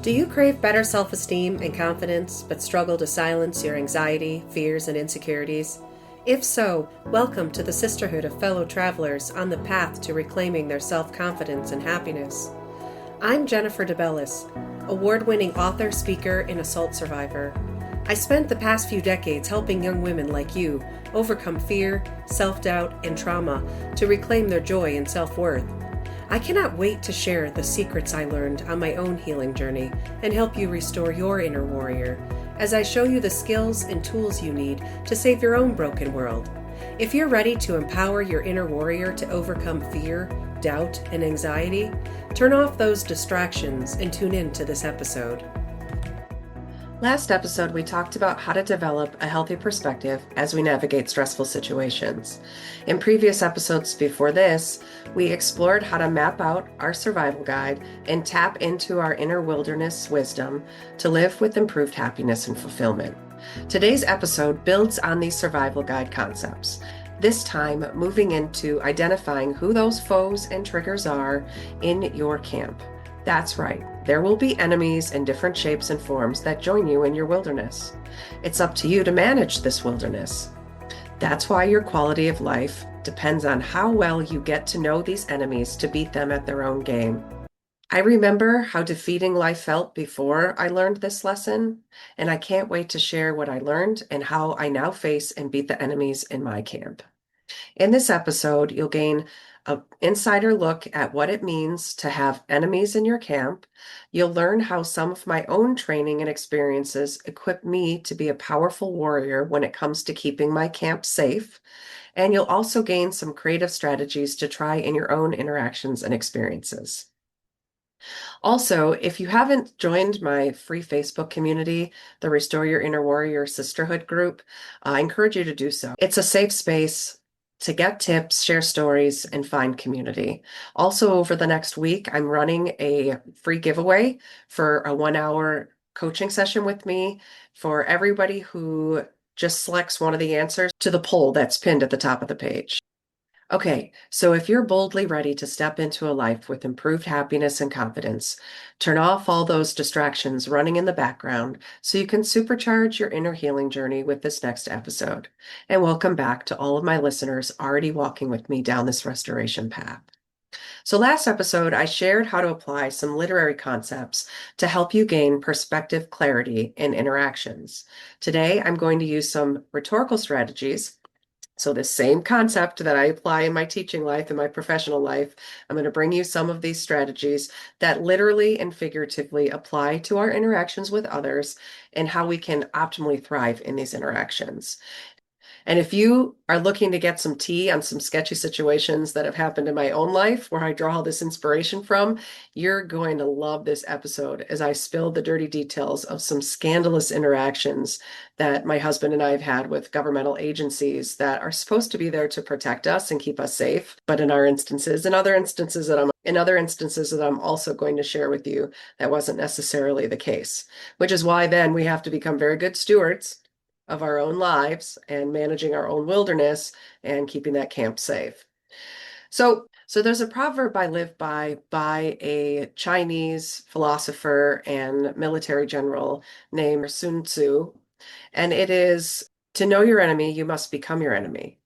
Do you crave better self esteem and confidence, but struggle to silence your anxiety, fears, and insecurities? If so, welcome to the sisterhood of fellow travelers on the path to reclaiming their self confidence and happiness. I'm Jennifer DeBellis, award winning author, speaker, and assault survivor. I spent the past few decades helping young women like you overcome fear, self doubt, and trauma to reclaim their joy and self worth. I cannot wait to share the secrets I learned on my own healing journey and help you restore your inner warrior as I show you the skills and tools you need to save your own broken world. If you're ready to empower your inner warrior to overcome fear, doubt, and anxiety, turn off those distractions and tune in to this episode. Last episode, we talked about how to develop a healthy perspective as we navigate stressful situations. In previous episodes before this, we explored how to map out our survival guide and tap into our inner wilderness wisdom to live with improved happiness and fulfillment. Today's episode builds on these survival guide concepts, this time moving into identifying who those foes and triggers are in your camp. That's right, there will be enemies in different shapes and forms that join you in your wilderness. It's up to you to manage this wilderness. That's why your quality of life depends on how well you get to know these enemies to beat them at their own game. I remember how defeating life felt before I learned this lesson, and I can't wait to share what I learned and how I now face and beat the enemies in my camp. In this episode, you'll gain an insider look at what it means to have enemies in your camp. You'll learn how some of my own training and experiences equip me to be a powerful warrior when it comes to keeping my camp safe. And you'll also gain some creative strategies to try in your own interactions and experiences. Also, if you haven't joined my free Facebook community, the Restore Your Inner Warrior Sisterhood group, I encourage you to do so. It's a safe space to get tips, share stories, and find community. Also, over the next week, I'm running a free giveaway for a 1-hour coaching session with me for everybody who just selects one of the answers to the poll that's pinned at the top of the page. Okay, so if you're boldly ready to step into a life with improved happiness and confidence, turn off all those distractions running in the background so you can supercharge your inner healing journey with this next episode. And welcome back to all of my listeners already walking with me down this restoration path. So last episode, I shared how to apply some literary concepts to help you gain perspective clarity in interactions. Today, I'm going to use some rhetorical strategies. So this same concept that I apply in my teaching life and my professional life, I'm going to bring you some of these strategies that literally and figuratively apply to our interactions with others and how we can optimally thrive in these interactions. And if you are looking to get some tea on some sketchy situations that have happened in my own life where I draw all this inspiration from, you're going to love this episode as I spill the dirty details of some scandalous interactions that my husband and I have had with governmental agencies that are supposed to be there to protect us and keep us safe. But in other instances that I'm also going to share with you, that wasn't necessarily the case, which is why then we have to become very good stewards of our own lives and managing our own wilderness and keeping that camp safe. So there's a proverb I live by a Chinese philosopher and military general named Sun Tzu, and it is, to know your enemy, you must become your enemy.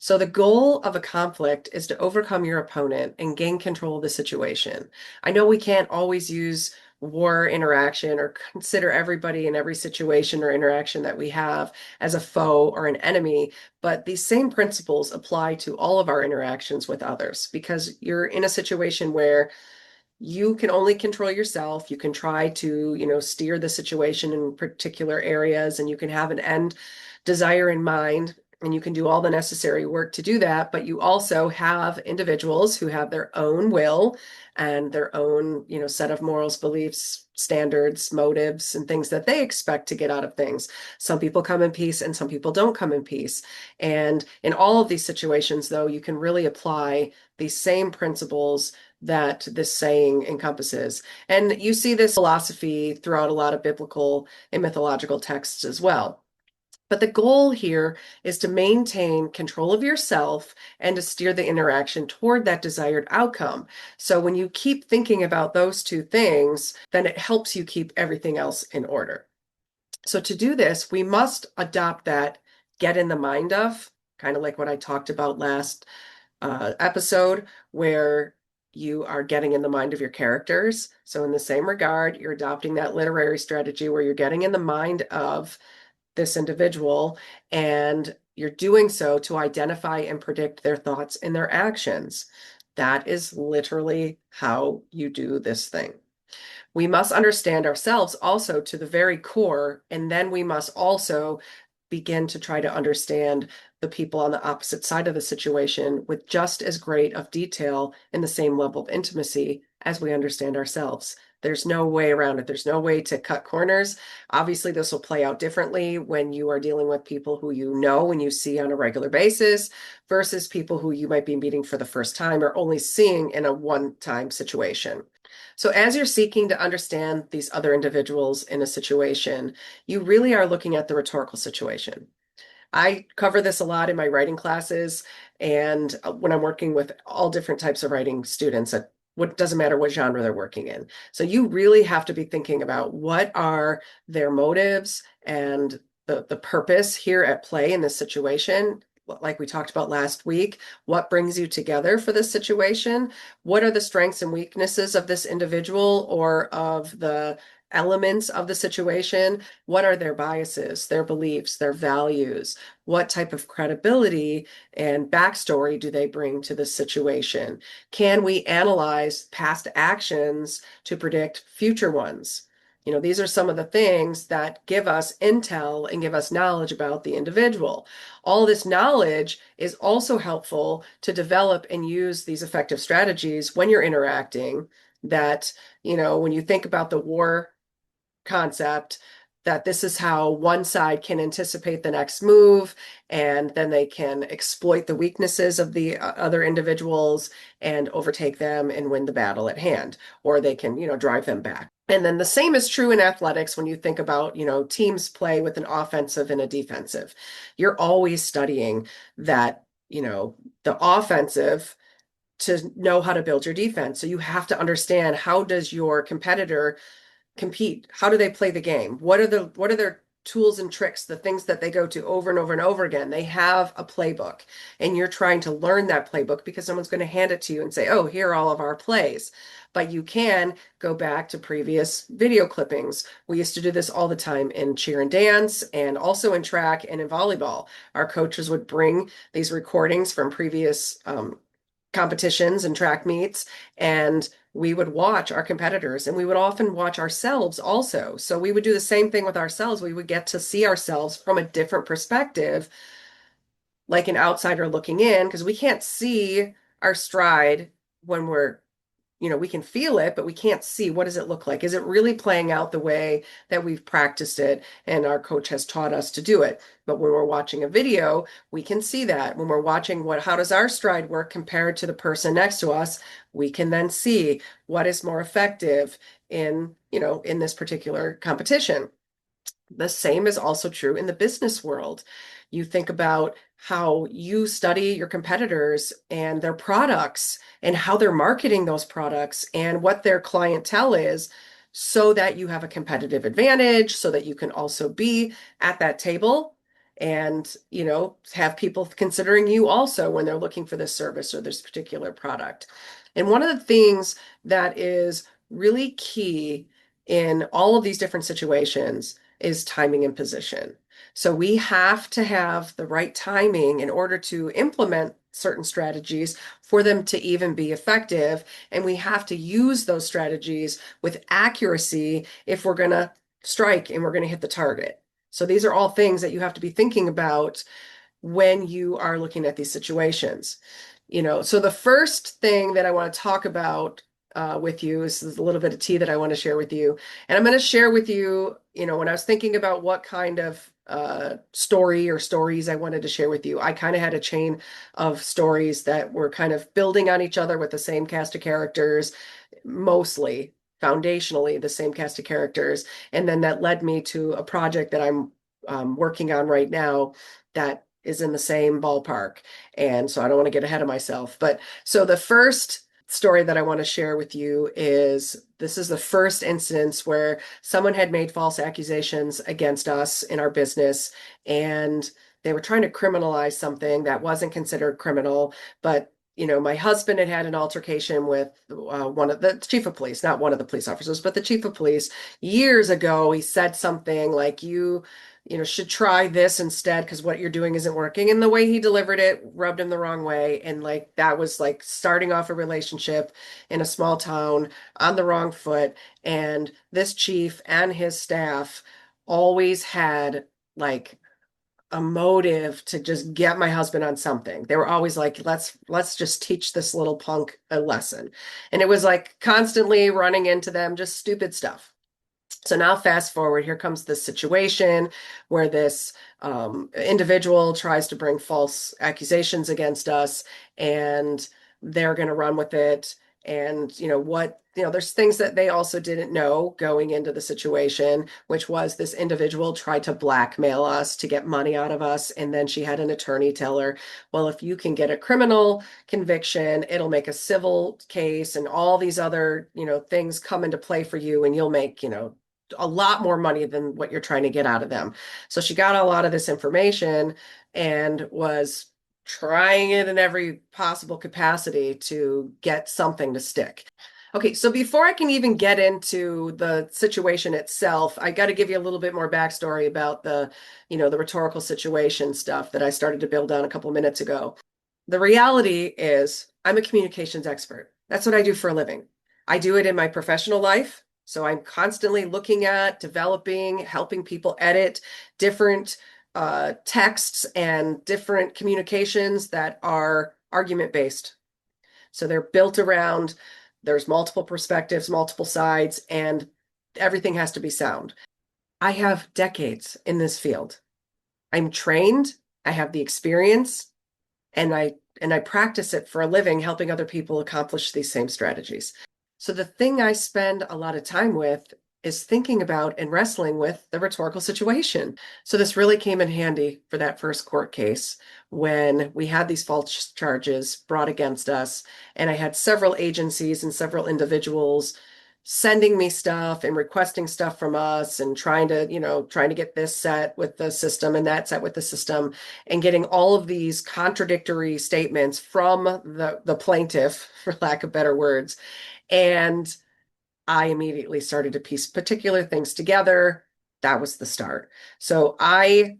So the goal of a conflict is to overcome your opponent and gain control of the situation. I know we can't always use war interaction or consider everybody in every situation or interaction that we have as a foe or an enemy, but these same principles apply to all of our interactions with others because you're in a situation where you can only control yourself. You can try to, steer the situation in particular areas, and you can have an end desire in mind, and you can do all the necessary work to do that. But you also have individuals who have their own will and their own, set of morals, beliefs, standards, motives, and things that they expect to get out of things. Some people come in peace and some people don't come in peace. And in all of these situations, though, you can really apply these same principles that this saying encompasses. And you see this philosophy throughout a lot of biblical and mythological texts as well. But the goal here is to maintain control of yourself and to steer the interaction toward that desired outcome. So when you keep thinking about those two things, then it helps you keep everything else in order. So to do this, we must adopt that get in the mind of, kind of like what I talked about last episode, where you are getting in the mind of your characters. So in the same regard, you're adopting that literary strategy where you're getting in the mind of this individual, and you're doing so to identify and predict their thoughts and their actions. That is literally how you do this thing. We must understand ourselves also to the very core, and then we must also begin to try to understand the people on the opposite side of the situation with just as great of detail and the same level of intimacy as we understand ourselves. There's no way around it. There's no way to cut corners. Obviously, this will play out differently when you are dealing with people who you know and you see on a regular basis versus people who you might be meeting for the first time or only seeing in a one-time situation. So, as you're seeking to understand these other individuals in a situation, you really are looking at the rhetorical situation. I cover this a lot in my writing classes and when I'm working with all different types of writing students at what doesn't matter what genre they're working in. So you really have to be thinking about what are their motives and the purpose here at play in this situation. Like we talked about last week, what brings you together for this situation? What are the strengths and weaknesses of this individual or of the elements of the situation? What are their biases, their beliefs, their values? What type of credibility and backstory do they bring to the situation? Can we analyze past actions to predict future ones? You know, these are some of the things that give us intel and give us knowledge about the individual. All this knowledge is also helpful to develop and use these effective strategies when you're interacting. That, you know, when you think about the war concept, that this is how one side can anticipate the next move and then they can exploit the weaknesses of the other individuals and overtake them and win the battle at hand, or they can, you know, drive them back. And then the same is true in athletics when you think about, you know, teams play with an offensive and a defensive. You're always studying that, you know, the offensive to know how to build your defense. So you have to understand, how does your competitor compete? How do they play the game? What are their tools and tricks, the things that they go to over and over and over again? They have a playbook, and you're trying to learn that playbook because someone's going to hand it to you and say, "Oh, here are all of our plays." But you can go back to previous video clippings. We used to do this all the time in cheer and dance, and also in track and in volleyball. Our coaches would bring these recordings from previous competitions and track meets, and we would watch our competitors, and we would often watch ourselves also. So we would do the same thing with ourselves. We would get to see ourselves from a different perspective, like an outsider looking in, because we can't see our stride when we're, you know, we can feel it, but we can't see what does it look like. Is it really playing out the way that we've practiced it and our coach has taught us to do it? But when we're watching a video, we can see that. When we're watching how does our stride work compared to the person next to us, we can then see what is more effective in, you know, in this particular competition. The same is also true in the business world. You think about how you study your competitors and their products and how they're marketing those products and what their clientele is, so that you have a competitive advantage, so that you can also be at that table and, you know, have people considering you also when they're looking for this service or this particular product. And one of the things that is really key in all of these different situations is timing and position. So we have to have the right timing in order to implement certain strategies for them to even be effective. And we have to use those strategies with accuracy if we're going to strike and we're going to hit the target. So these are all things that you have to be thinking about when you are looking at these situations. You know, so the first thing that I want to talk about with you is a little bit of tea that I want to share with you. And I'm going to share with you, you know, when I was thinking about what kind of story or stories I wanted to share with you, I kind of had a chain of stories that were kind of building on each other with the same cast of characters, mostly foundationally the same cast of characters. And then that led me to a project that I'm working on right now that is in the same ballpark. And so I don't want to get ahead of myself. But so the first story that I want to share with you is this is the first instance where someone had made false accusations against us in our business, and they were trying to criminalize something that wasn't considered criminal. But my husband had had an altercation with one of the chief of police, not one of the police officers, but the chief of police years ago. He said something like, should try this instead because what you're doing isn't working. And the way he delivered it rubbed him the wrong way. And like that was like starting off a relationship in a small town on the wrong foot. And this chief and his staff always had like a motive to just get my husband on something. They were always like, let's just teach this little punk a lesson. And it was like constantly running into them, just stupid stuff. So now fast forward, here comes this situation where this individual tries to bring false accusations against us, and they're going to run with it. And there's things that they also didn't know going into the situation, which was this individual tried to blackmail us to get money out of us. And then she had an attorney tell her, well, if you can get a criminal conviction, it'll make a civil case and all these other, things come into play for you, and you'll make, a lot more money than what you're trying to get out of them. So she got a lot of this information and was trying it in every possible capacity to get something to stick. Okay, so before I can even get into the situation itself, I got to give you a little bit more backstory about the rhetorical situation stuff that I started to build on a couple minutes ago. The reality is I'm a communications expert. That's what I do for a living. I do it in my professional life. So I'm constantly looking at, developing, helping people edit different texts and different communications that are argument-based. So they're built around, there's multiple perspectives, multiple sides, and everything has to be sound. I have decades in this field. I'm trained, I have the experience, and I practice it for a living, helping other people accomplish these same strategies. So the thing I spend a lot of time with is thinking about and wrestling with the rhetorical situation. So this really came in handy for that first court case when we had these false charges brought against us. And I had several agencies and several individuals sending me stuff and requesting stuff from us and trying to get this set with the system and that set with the system, and getting all of these contradictory statements from the plaintiff, for lack of better words. And I immediately started to piece particular things together. That was the start. So I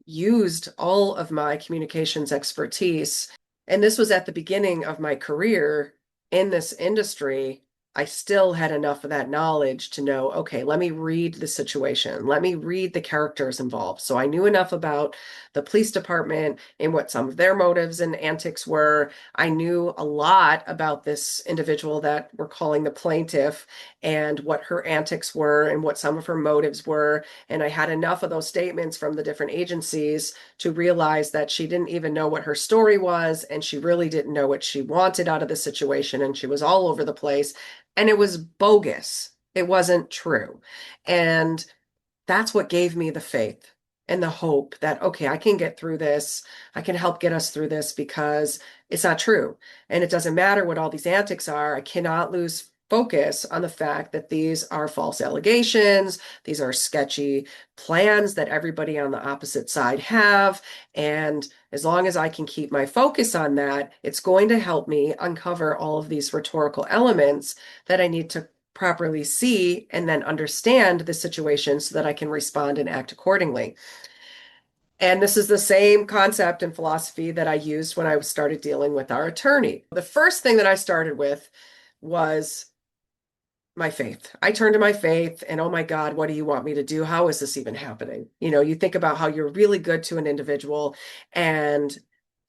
used all of my communications expertise, and this was at the beginning of my career in this industry. I still had enough of that knowledge to know, okay, let me read the situation. Let me read the characters involved. So I knew enough about the police department and what some of their motives and antics were. I knew a lot about this individual that we're calling the plaintiff and what her antics were and what some of her motives were. And I had enough of those statements from the different agencies to realize that she didn't even know what her story was, and she really didn't know what she wanted out of the situation, and she was all over the place. And it was bogus. It wasn't true. And that's what gave me the faith and the hope that, okay, I can get through this. I can help get us through this because it's not true. And it doesn't matter what all these antics are. I cannot lose focus on the fact that these are false allegations. These are sketchy plans that everybody on the opposite side have. And as long as I can keep my focus on that, it's going to help me uncover all of these rhetorical elements that I need to properly see and then understand the situation so that I can respond and act accordingly. And this is the same concept and philosophy that I used when I started dealing with our attorney. The first thing that I started with was my faith. I turned to my faith and, oh my God, what do you want me to do? How is this even happening? You think about how you're really good to an individual and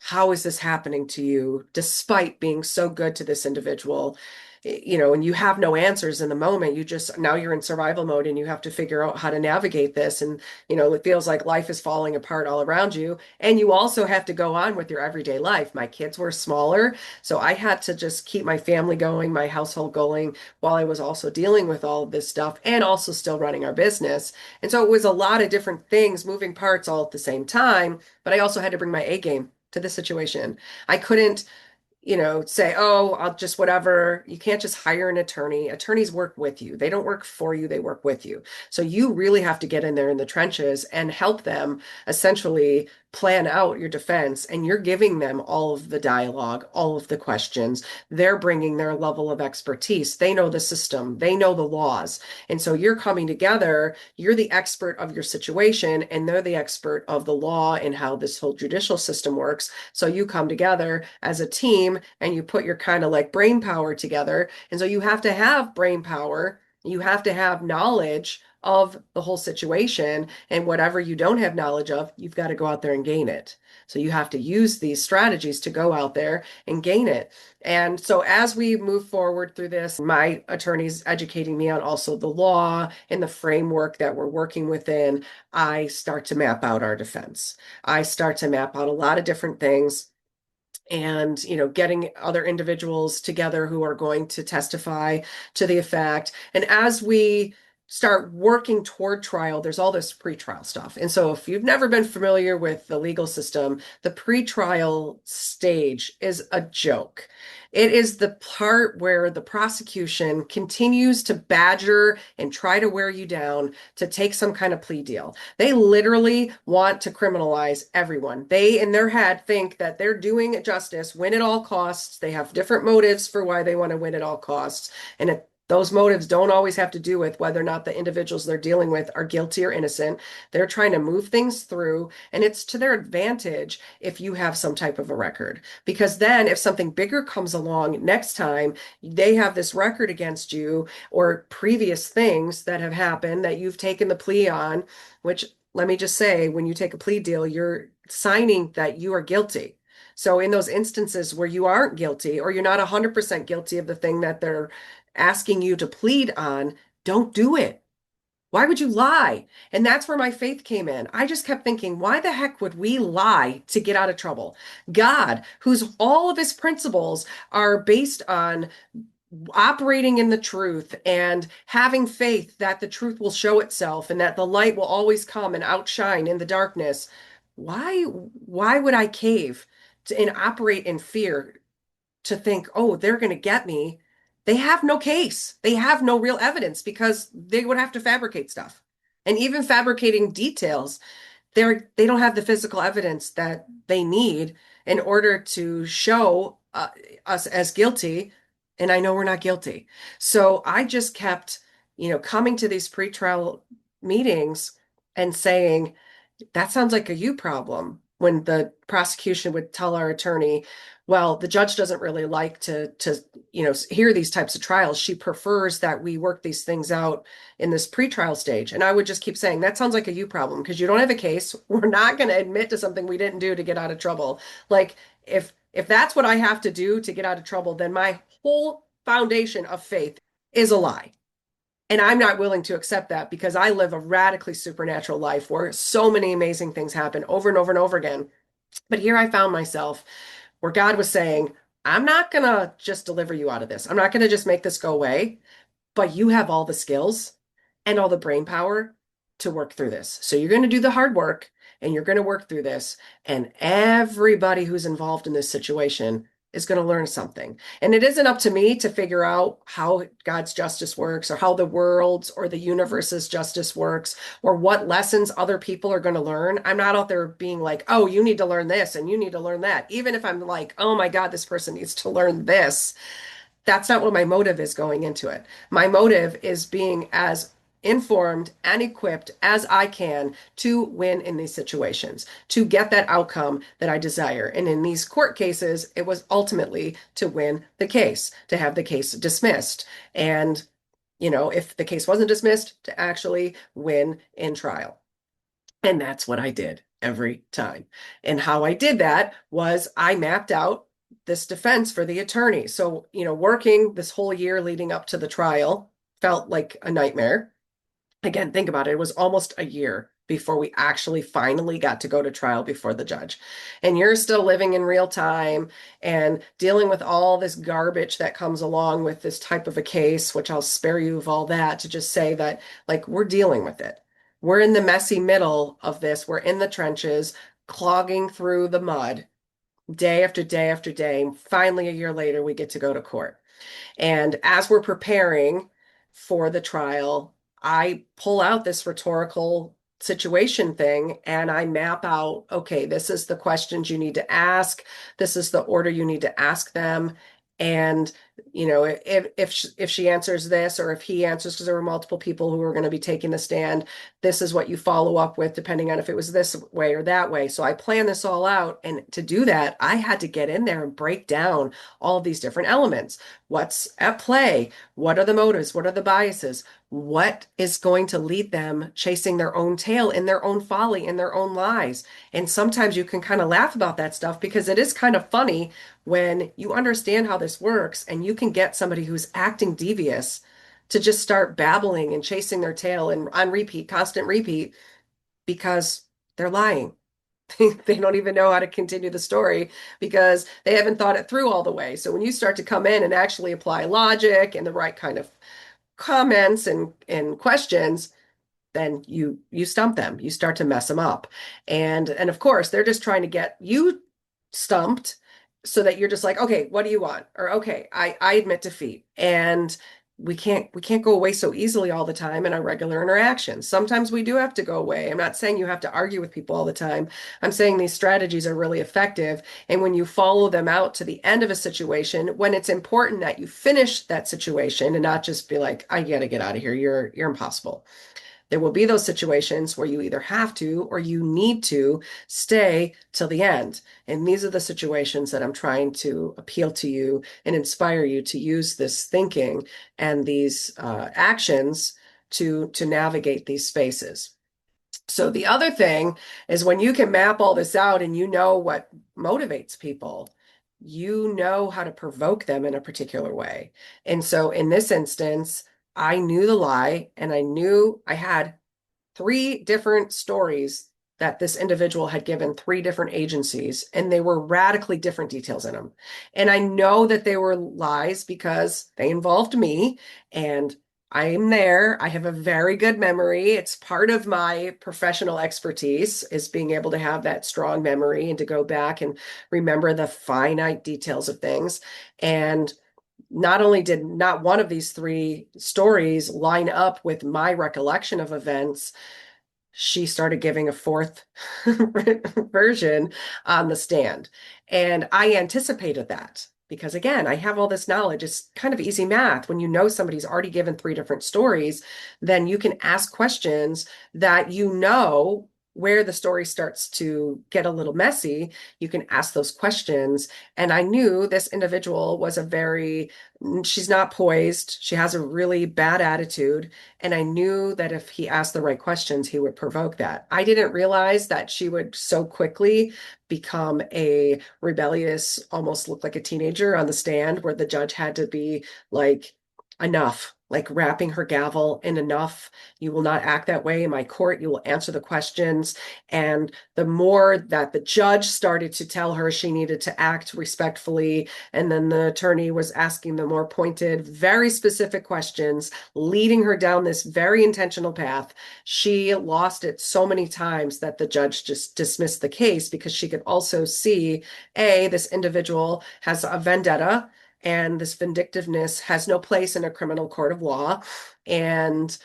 how is this happening to you despite being so good to this individual? And you have no answers in the moment. Now you're in survival mode and you have to figure out how to navigate this. And, it feels like life is falling apart all around you. And you also have to go on with your everyday life. My kids were smaller, so I had to just keep my family going, my household going, while I was also dealing with all of this stuff and also still running our business. And so it was a lot of different things, moving parts all at the same time. But I also had to bring my A game to the situation. I couldn't say, oh, I'll just whatever. You can't just hire an attorney. Attorneys work with you. They don't work for you, they work with you. So you really have to get in there in the trenches and help them essentially plan out your defense. And you're giving them all of the dialogue, all of the questions. They're bringing their level of expertise. They know the system, they know the laws. And so you're coming together. You're the expert of your situation, and they're the expert of the law and how this whole judicial system works. So you come together as a team and you put your kind of like brain power together. And so you have to have brain power, you have to have knowledge of the whole situation. And whatever you don't have knowledge of, you've got to go out there and gain it. So you have to use these strategies to go out there and gain it. And so as we move forward through this, my attorney's educating me on also the law and the framework that we're working within. I start to map out our defense. I start to map out a lot of different things, and getting other individuals together who are going to testify to the effect. And as we start working toward trial, there's all this pretrial stuff. And so if you've never been familiar with the legal system, the pretrial stage is a joke. It is the part where the prosecution continues to badger and try to wear you down to take some kind of plea deal. They literally want to criminalize everyone. They, in their head, think that they're doing justice, win at all costs. They have different motives for why they want to win at all costs. And those motives don't always have to do with whether or not the individuals they're dealing with are guilty or innocent. They're trying to move things through, and it's to their advantage if you have some type of a record. Because then, if something bigger comes along next time, they have this record against you or previous things that have happened that you've taken the plea on, which let me just say, when you take a plea deal, you're signing that you are guilty. So in those instances where you aren't guilty or you're not 100% guilty of the thing that they're asking you to plead on, don't do it. Why would you lie? And that's where my faith came in. I just kept thinking, why the heck would we lie to get out of trouble? God, whose all of his principles are based on operating in the truth and having faith that the truth will show itself and that the light will always come and outshine in the darkness. Why would I cave and operate in fear to think, oh, they're going to get me? They have no case. They have no real evidence because they would have to fabricate stuff. And even fabricating details, they don't have the physical evidence that they need in order to show us as guilty. And I know we're not guilty. So I just kept, coming to these pretrial meetings and saying, that sounds like a you problem. When the prosecution would tell our attorney, well, the judge doesn't really like to hear these types of trials. She prefers that we work these things out in this pretrial stage. And I would just keep saying, that sounds like a you problem because you don't have a case. We're not going to admit to something we didn't do to get out of trouble. Like if that's what I have to do to get out of trouble, then my whole foundation of faith is a lie. And I'm not willing to accept that because I live a radically supernatural life where so many amazing things happen over and over and over again. But here I found myself where God was saying, I'm not going to just deliver you out of this. I'm not going to just make this go away, but you have all the skills and all the brain power to work through this. So you're going to do the hard work and you're going to work through this. And everybody who's involved in this situation is going to learn something. And it isn't up to me to figure out how God's justice works or how the world's or the universe's justice works or what lessons other people are going to learn. I'm not out there being like, oh, you need to learn this and you need to learn that. Even if I'm like, oh my God, this person needs to learn this. That's not what my motive is going into it. My motive is being as informed and equipped as I can to win in these situations, to get that outcome that I desire. And in these court cases, it was ultimately to win the case, to have the case dismissed. And, if the case wasn't dismissed, to actually win in trial. And that's what I did. every time. And how I did that was I mapped out this defense for the attorney. So, working this whole year leading up to the trial felt like a nightmare. Again, think about it. It was almost a year before we actually finally got to go to trial before the judge. And you're still living in real time and dealing with all this garbage that comes along with this type of a case, which I'll spare you of all that to just say that, like, we're dealing with it. We're in the messy middle of this. We're in the trenches, clogging through the mud day after day after day. And finally, a year later, we get to go to court. And as we're preparing for the trial, I pull out this rhetorical situation thing and I map out, okay, this is the questions you need to ask. This is the order you need to ask them. And if she answers this or if he answers, because there were multiple people who were going to be taking the stand, this is what you follow up with, depending on if it was this way or that way. So I plan this all out. And to do that, I had to get in there and break down all of these different elements. What's at play? What are the motives? What are the biases? What is going to lead them chasing their own tail in their own folly, in their own lies? And sometimes you can kind of laugh about that stuff because it is kind of funny when you understand how this works and you can get somebody who's acting devious to just start babbling and chasing their tail and on repeat, constant repeat, because they're lying. They don't even know how to continue the story because they haven't thought it through all the way. So when you start to come in and actually apply logic and the right kind of comments and questions, then you stump them. You start to mess them up. And of course, they're just trying to get you stumped so that you're just like, okay, what do you want? Or okay, I admit defeat. And we can't go away so easily all the time in our regular interactions. Sometimes we do have to go away. I'm not saying you have to argue with people all the time. I'm saying these strategies are really effective. And when you follow them out to the end of a situation, when it's important that you finish that situation and not just be like, I gotta get out of here. You're impossible. There will be those situations where you either have to or you need to stay till the end. And these are the situations that I'm trying to appeal to you and inspire you to use this thinking and these actions to navigate these spaces. So the other thing is when you can map all this out and you know what motivates people, you know how to provoke them in a particular way. And so in this instance, I knew the lie and I knew I had three different stories that this individual had given three different agencies, and they were radically different details in them. And I know that they were lies because they involved me, and I'm there. I have a very good memory. It's part of my professional expertise is being able to have that strong memory and to go back and remember the finite details of things. And not only did not one of these three stories line up with my recollection of events, she started giving a fourth version on the stand. And I anticipated that because, again, I have all this knowledge. It's kind of easy math. When you know somebody's already given three different stories, then you can ask questions that you know where the story starts to get a little messy. You can ask those questions. And I knew this individual was she's not poised. She has a really bad attitude. And I knew that if he asked the right questions, he would provoke that. I didn't realize that she would so quickly become a rebellious, almost look like a teenager on the stand where the judge had to be like, enough, like rapping her gavel in enough. You will not act that way in my court. You will answer the questions. And the more that the judge started to tell her she needed to act respectfully, and then the attorney was asking the more pointed, very specific questions, leading her down this very intentional path, she lost it so many times that the judge just dismissed the case because she could also see, A, this individual has a vendetta and this vindictiveness has no place in a criminal court of law. And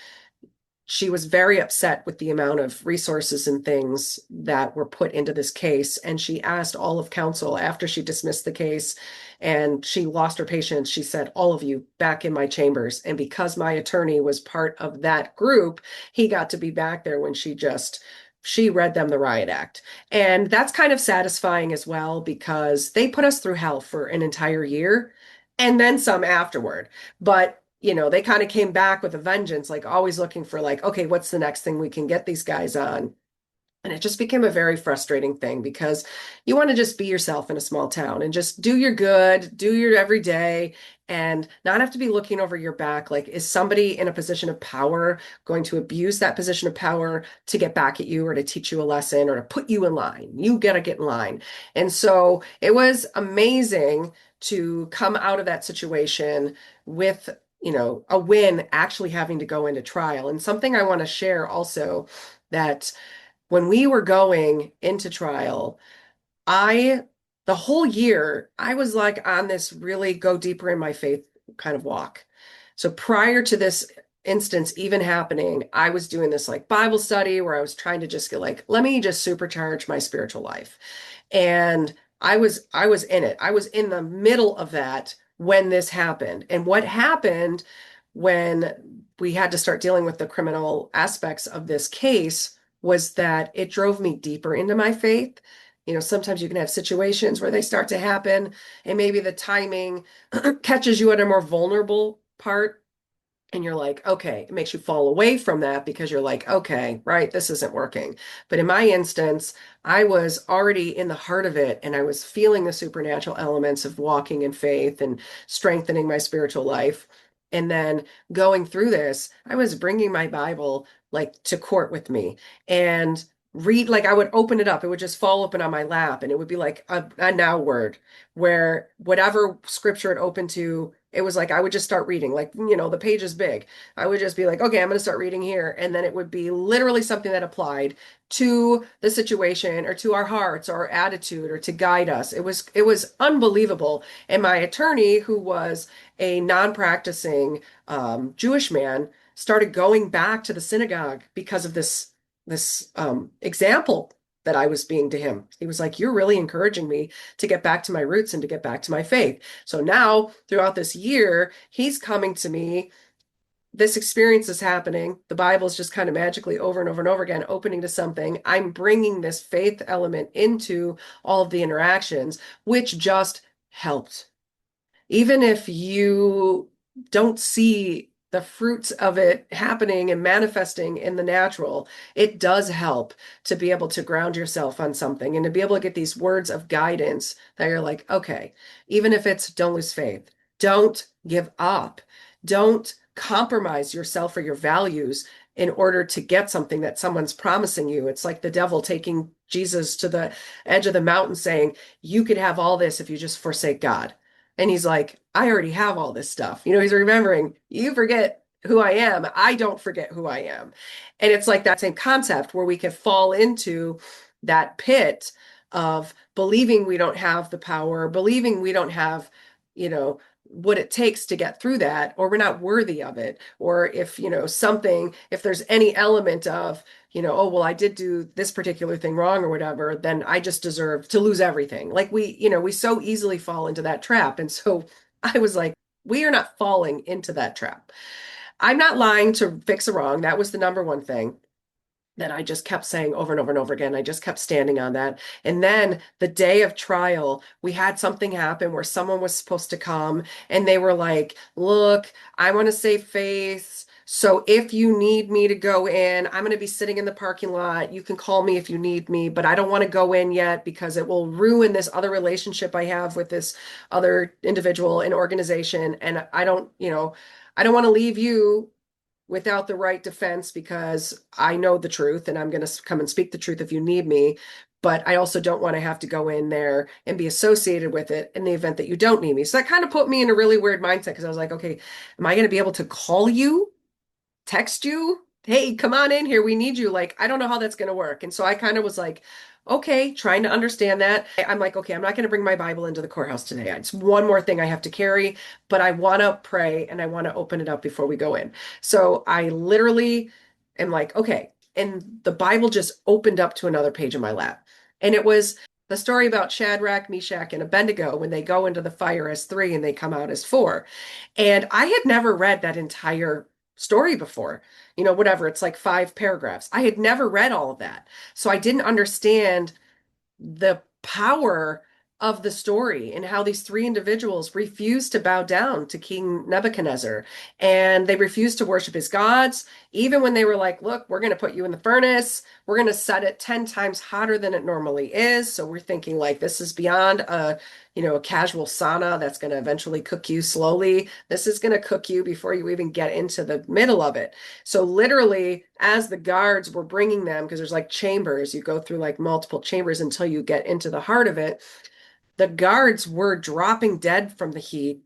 she was very upset with the amount of resources and things that were put into this case. And she asked all of counsel after she dismissed the case and she lost her patience. She said, all of you back in my chambers. And because my attorney was part of that group, he got to be back there when she read them the riot act. And that's kind of satisfying as well because they put us through hell for an entire year and then some afterward. But they kind of came back with a vengeance, like always looking for like, okay, what's the next thing we can get these guys on? And it just became a very frustrating thing because you want to just be yourself in a small town and just do your good, do your everyday, and not have to be looking over your back. Like, is somebody in a position of power going to abuse that position of power to get back at you or to teach you a lesson or to put you in line? You got to get in line. And so it was amazing to come out of that situation with, a win, actually having to go into trial. And something I want to share also, that when we were going into trial, I, the whole year, I was like on this really go deeper in my faith kind of walk. So prior to this instance even happening, I was doing this like Bible study where I was trying to just get like, let me just supercharge my spiritual life. And I was in it. I was in the middle of that when this happened. And what happened when we had to start dealing with the criminal aspects of this case was that it drove me deeper into my faith. Sometimes you can have situations where they start to happen, and maybe the timing catches you at a more vulnerable part, and you're like, okay, it makes you fall away from that because you're like, okay, right, this isn't working. But in my instance, I was already in the heart of it, and I was feeling the supernatural elements of walking in faith and strengthening my spiritual life. And then going through this, I was bringing my Bible like to court with me and read, like I would open it up, it would just fall open on my lap, and it would be like a now word where whatever scripture it opened to, it was like I would just start reading, like, the page is big. I would just be like, okay, I'm going to start reading here. And then it would be literally something that applied to the situation or to our hearts or our attitude or to guide us. It was unbelievable. And my attorney, who was a non-practicing Jewish man, started going back to the synagogue because of this example that I was being to him. He was like, "You're really encouraging me to get back to my roots and to get back to my faith." So now, throughout this year, he's coming to me. This experience is happening. The Bible is just kind of magically over and over and over again opening to something. I'm bringing this faith element into all of the interactions, which just helped. Even if you don't see the fruits of it happening and manifesting in the natural, it does help to be able to ground yourself on something and to be able to get these words of guidance that you're like, okay, even if it's don't lose faith, don't give up, don't compromise yourself or your values in order to get something that someone's promising you. It's like the devil taking Jesus to the edge of the mountain saying, you could have all this if you just forsake God. And he's like, I already have all this stuff. He's remembering, you forget who I am. I don't forget who I am. And it's like that same concept where we can fall into that pit of believing we don't have the power, believing we don't have, what it takes to get through that, or we're not worthy of it. Or if there's any element of, oh, well, I did do this particular thing wrong or whatever, then I just deserve to lose everything. Like we so easily fall into that trap. And so I was like, we are not falling into that trap. I'm not lying to fix a wrong. That was the number one thing that I just kept saying over and over and over again. I just kept standing on that. And then the day of trial, we had something happen where someone was supposed to come and they were like, look, I want to save face. So if you need me to go in, I'm going to be sitting in the parking lot. You can call me if you need me, but I don't want to go in yet because it will ruin this other relationship I have with this other individual and organization. And I don't want to leave you without the right defense because I know the truth and I'm going to come and speak the truth if you need me. But I also don't want to have to go in there and be associated with it in the event that you don't need me. So that kind of put me in a really weird mindset because I was like, okay, am I going to be able to call you, text you? Hey, come on in here. We need you. Like, I don't know how that's going to work. And so I kind of was like, okay, trying to understand that. I'm like, okay, I'm not going to bring my Bible into the courthouse today. It's one more thing I have to carry, but I want to pray and I want to open it up before we go in. So I literally am like, okay. And the Bible just opened up to another page in my lap. And it was the story about Shadrach, Meshach, and Abednego when they go into the fire as three and they come out as four. And I had never read that entire story before. Whatever, it's like 5 paragraphs. I had never read all of that. So I didn't understand the power of the story and how these three individuals refused to bow down to King Nebuchadnezzar, and they refused to worship his gods, even when they were like, look, we're going to put you in the furnace. We're going to set it 10 times hotter than it normally is. So we're thinking like this is beyond a casual sauna that's going to eventually cook you slowly. This is going to cook you before you even get into the middle of it. So literally, as the guards were bringing them, because there's like chambers, you go through like multiple chambers until you get into the heart of it, the guards were dropping dead from the heat,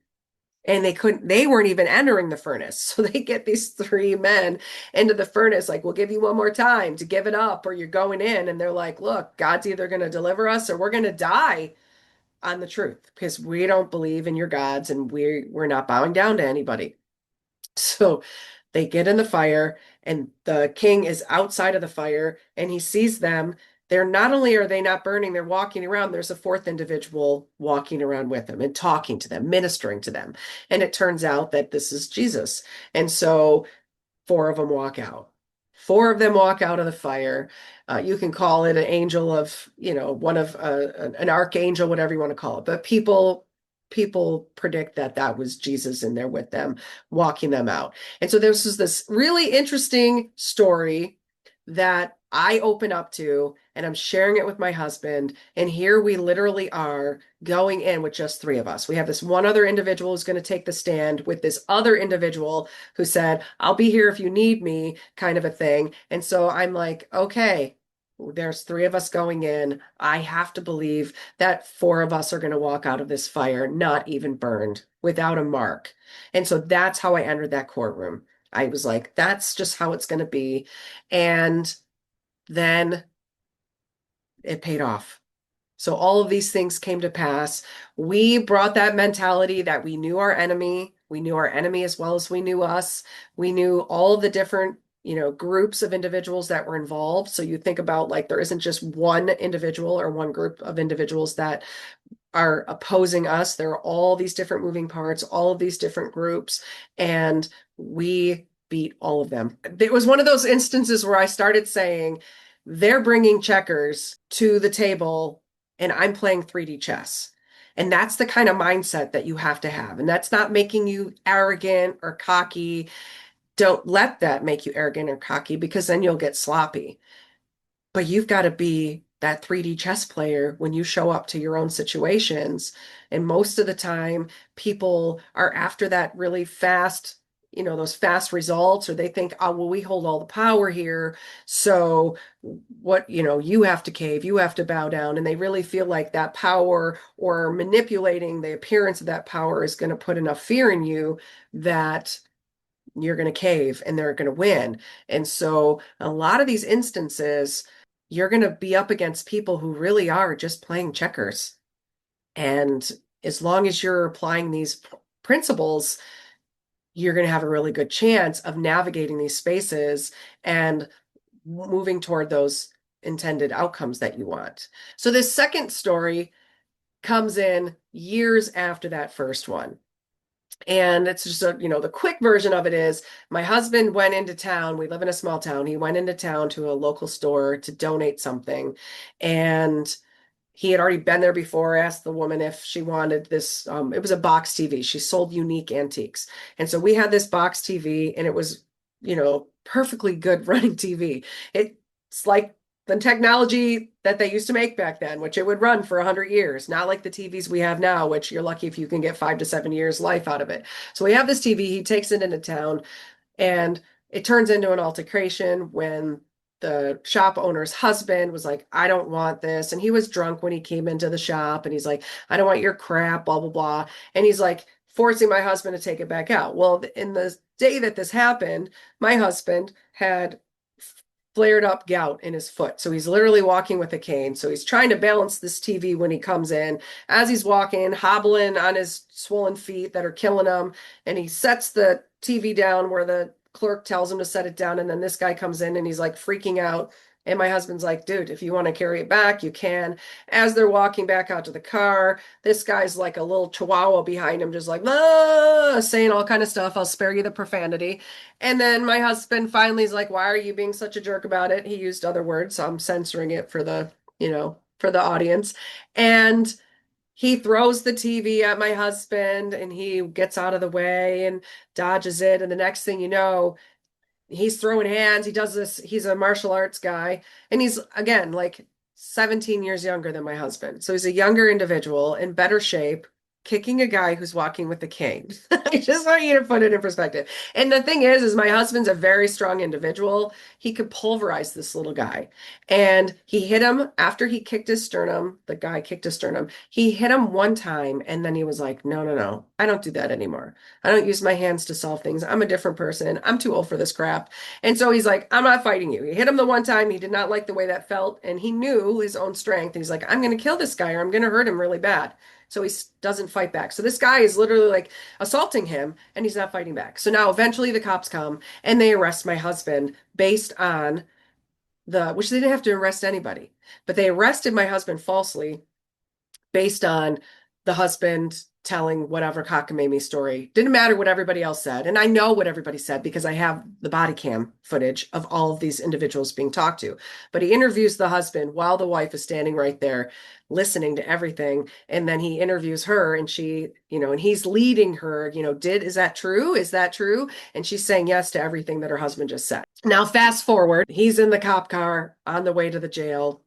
and they weren't even entering the furnace. So they get these three men into the furnace, like, we'll give you one more time to give it up or you're going in. And they're like, look, God's either going to deliver us or we're going to die on the truth because we don't believe in your gods and we're not bowing down to anybody. So they get in the fire, and the king is outside of the fire, and he sees them. They're not only are they not burning, they're walking around. There's a fourth individual walking around with them and talking to them, ministering to them. And it turns out that this is Jesus. And so four of them walk out. Four of them walk out of the fire. You can call it an angel of, one of an archangel, whatever you want to call it. But people predict that that was Jesus in there with them, walking them out. And so this is this really interesting story that I open up to, and I'm sharing it with my husband. And here we literally are going in with just three of us. We have this one other individual who's going to take the stand with this other individual who said, I'll be here if you need me, kind of a thing. And so I'm like, okay, there's three of us going in. I have to believe that four of us are going to walk out of this fire, not even burned, without a mark. And so that's how I entered that courtroom. I was like, that's just how it's going to be. And then it paid off. So all of these things came to pass. We brought that mentality that we knew our enemy. We knew our enemy as well as we knew us. We knew all of the different, groups of individuals that were involved. So you think about like there isn't just one individual or one group of individuals that are opposing us. There are all these different moving parts, all of these different groups, and we beat all of them. It was one of those instances where I started saying, they're bringing checkers to the table and I'm playing 3D chess. And that's the kind of mindset that you have to have. And that's not making you arrogant or cocky. Don't let that make you arrogant or cocky because then you'll get sloppy. But you've got to be that 3D chess player when you show up to your own situations. And most of the time, people are after that really fast, those fast results, or they think, oh, well, we hold all the power here. So what, you have to cave, you have to bow down. And they really feel like that power or manipulating the appearance of that power is going to put enough fear in you that you're going to cave and they're going to win. And so a lot of these instances, you're going to be up against people who really are just playing checkers. And as long as you're applying these principles, you're going to have a really good chance of navigating these spaces and moving toward those intended outcomes that you want. So this second story comes in years after that first one. And it's just the quick version of it is my husband went into town. We live in a small town. He went into town to a local store to donate something. And he had already been there before, asked the woman if she wanted this. It was a box TV. She sold unique antiques. And so we had this box TV, and it was, perfectly good running TV. It's like the technology that they used to make back then, which it would run for 100 years, not like the TVs we have now, which you're lucky if you can get 5 to 7 years life out of it. So we have this TV, he takes it into town, and it turns into an altercation when the shop owner's husband was like, I don't want this. And he was drunk when he came into the shop, and he's like, I don't want your crap, blah, blah, blah. And he's like forcing my husband to take it back out. Well, in the day that this happened, my husband had flared up gout in his foot. So he's literally walking with a cane. So he's trying to balance this TV when he comes in. As he's walking, hobbling on his swollen feet that are killing him. And he sets the TV down where the clerk tells him to set it down. And then this guy comes in and he's like freaking out. And my husband's like, dude, if you want to carry it back, you can. As they're walking back out to the car, this guy's like a little chihuahua behind him, just like, ah, saying all kind of stuff. I'll spare you the profanity. And then my husband finally is like, why are you being such a jerk about it? He used other words, so I'm censoring it for the, for the audience. And he throws the TV at my husband and he gets out of the way and dodges it. And the next thing you know, he's throwing hands. He does this. He's a martial arts guy. And he's, again, like 17 years younger than my husband. So he's a younger individual in better shape, kicking a guy who's walking with a cane. I just want you to put it in perspective. And the thing is my husband's a very strong individual. He could pulverize this little guy. And he hit him after he kicked his sternum. The guy kicked his sternum. He hit him one time. And then he was like, no, no, no, I don't do that anymore. I don't use my hands to solve things. I'm a different person. I'm too old for this crap. And so he's like, I'm not fighting you. He hit him the one time. He did not like the way that felt. And he knew his own strength. And he's like, I'm going to kill this guy or I'm going to hurt him really bad. So he doesn't fight back. So this guy is literally like assaulting him and he's not fighting back. So now eventually the cops come and they arrest my husband based on which they didn't have to arrest anybody, but they arrested my husband falsely based on the husband telling whatever cockamamie story. Didn't matter what everybody else said. And I know what everybody said because I have the body cam footage of all of these individuals being talked to. But he interviews the husband while the wife is standing right there listening to everything. And then he interviews her and she, and he's leading her, is that true? Is that true? And she's saying yes to everything that her husband just said. Now, fast forward, he's in the cop car on the way to the jail.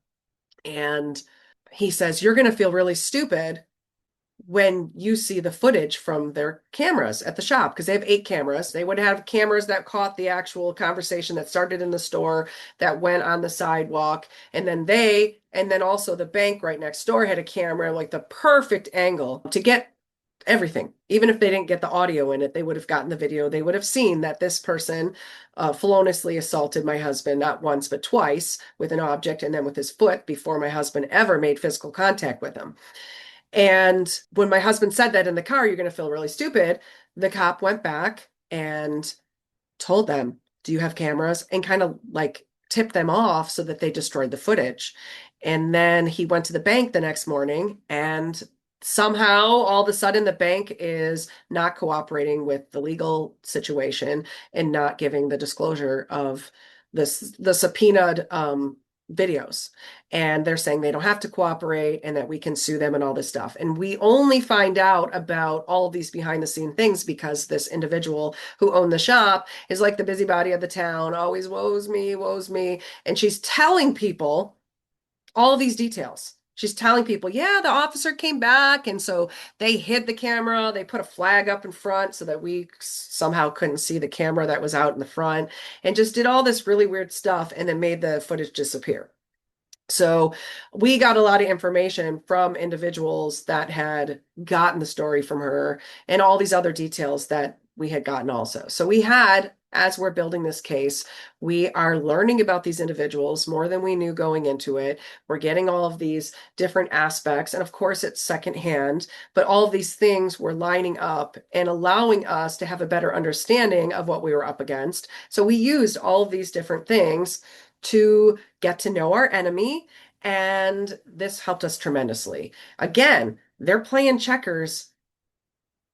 And he says, you're going to feel really stupid when you see the footage from their cameras at the shop, because they have 8 cameras. They would have cameras that caught the actual conversation that started in the store, that went on the sidewalk. And then also the bank right next door had a camera, like the perfect angle to get everything. Even if they didn't get the audio in it, they would have gotten the video. They would have seen that this person feloniously assaulted my husband, not once, but twice with an object and then with his foot before my husband ever made physical contact with him. And when my husband said that in the car, you're going to feel really stupid, the cop went back and told them, do you have cameras? And kind of like tipped them off so that they destroyed the footage. And then he went to the bank the next morning and somehow all of a sudden the bank is not cooperating with the legal situation and not giving the disclosure of the subpoenaed videos. And they're saying they don't have to cooperate and that we can sue them and all this stuff. And we only find out about all of these behind the scene things because this individual who owned the shop is like the busybody of the town, always woes me, woes me. And she's telling people all these details. She's telling people, yeah, the officer came back. And so they hid the camera. They put a flag up in front so that we somehow couldn't see the camera that was out in the front, and just did all this really weird stuff and then made the footage disappear. So we got a lot of information from individuals that had gotten the story from her and all these other details that we had gotten also. So we had, as we're building this case, we are learning about these individuals more than we knew going into it. We're getting all of these different aspects. And of course, it's secondhand, but all of these things were lining up and allowing us to have a better understanding of what we were up against. So we used all of these different things to get to know our enemy. And this helped us tremendously. Again, they're playing checkers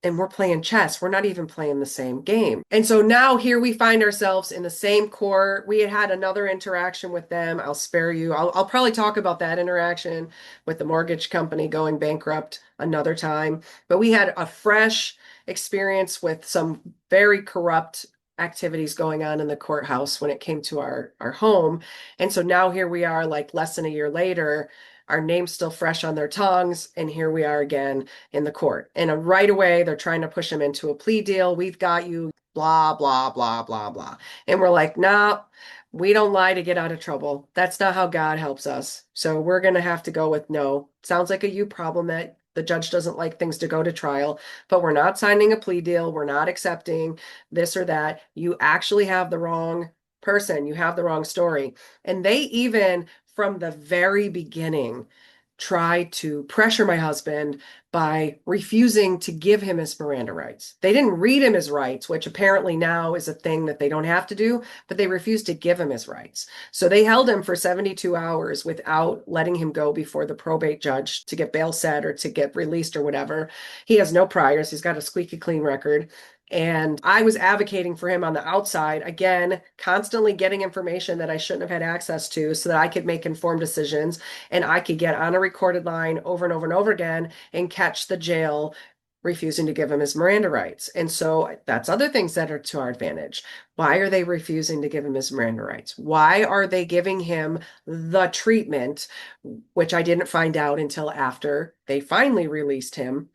and we're playing chess. We're not even playing the same game. And so now here we find ourselves in the same court. We had another interaction with them. I'll spare you. I'll probably talk about that interaction with the mortgage company going bankrupt another time. But we had a fresh experience with some very corrupt activities going on in the courthouse when it came to our home. And so now here we are, like less than a year later, our name's still fresh on their tongues, and here we are again in the court. And right away, they're trying to push him into a plea deal. We've got you, blah, blah, blah, blah, blah. And we're like, nah, we don't lie to get out of trouble. That's not how God helps us. So we're going to have to go with no. Sounds like a you problem that the judge doesn't like things to go to trial, but we're not signing a plea deal. We're not accepting this or that. You actually have the wrong person. You have the wrong story. And they even, from the very beginning, try to pressure my husband by refusing to give him his Miranda rights. They didn't read him his rights, which apparently now is a thing that they don't have to do, but they refused to give him his rights. So they held him for 72 hours without letting him go before the probate judge to get bail set or to get released or whatever. He has no priors. He's got a squeaky clean record. And I was advocating for him on the outside, again, constantly getting information that I shouldn't have had access to so that I could make informed decisions and I could get on a recorded line over and over and over again and catch the jail refusing to give him his Miranda rights. And so that's other things that are to our advantage. Why are they refusing to give him his Miranda rights? Why are they giving him the treatment, which I didn't find out until after they finally released him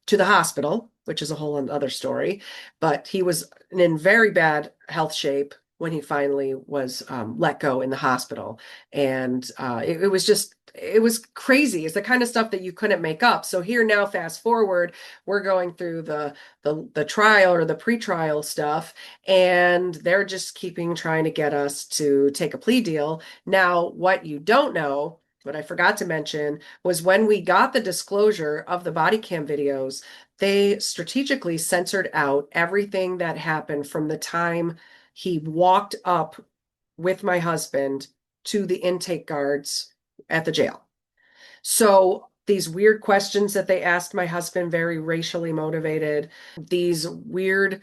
to the hospital, which is a whole other story. But he was in very bad health shape when he finally was let go in the hospital. And it was just, it was crazy. It's the kind of stuff that you couldn't make up. So here now, fast forward, we're going through the trial or the pretrial stuff, and they're just keeping trying to get us to take a plea deal. Now, what you don't know, what I forgot to mention, was when we got the disclosure of the body cam videos, they strategically censored out everything that happened from the time he walked up with my husband to the intake guards at the jail. So these weird questions that they asked my husband, very racially motivated, these weird